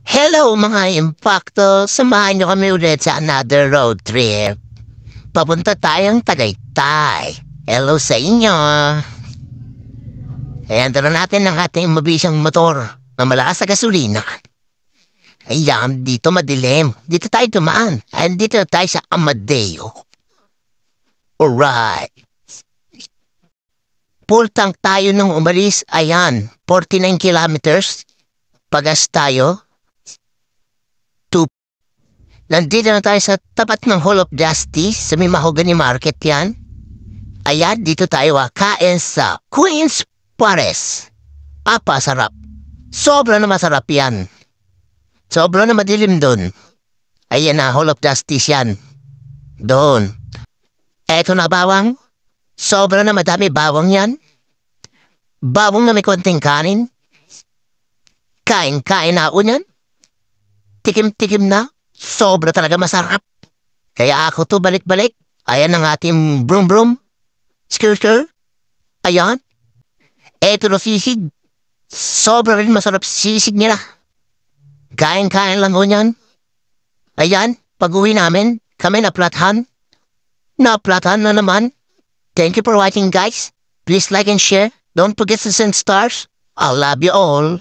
Hello mga impacto, samahan niyo kami ulit sa another road trip. Papunta tayong Tagaytay. Hello sa inyo. Ayan, tara natin ang ating mabisang motor na malakas sa gasolina. Ayan, dito madilim. Dito tayo dumaan. Ayan, dito tayo sa Amadeo. Alright. Full tank tayo nung umalis. Ayan, 49 kilometers. Pagas tayo. Nandito na tayo sa tapat ng Hall of Justice sa may Mahogany Market yan. Ayan, dito tayo kain sa Queen's Pares. Sarap. Sobra na masarap yan. Sobra na madilim doon. Ayan na, Hall of Justice yan. Doon. Eto na bawang. Sobra na madami bawang yan. Bawang na may konting kanin. Kain na ako yan. Tikim-tikim na. Sobra talaga masarap. Kaya ako to balik-balik. Ayan ang ating brum-brum. Skir-skir. Ayan. Eto na sisig. Sobra rin masarap sisig nila. Kain lang ko niyan. Ayan. Pag-uwi namin, kami naplatan. Naplatan na naman. Thank you for watching guys. Please like and share. Don't forget to send stars. I love you all.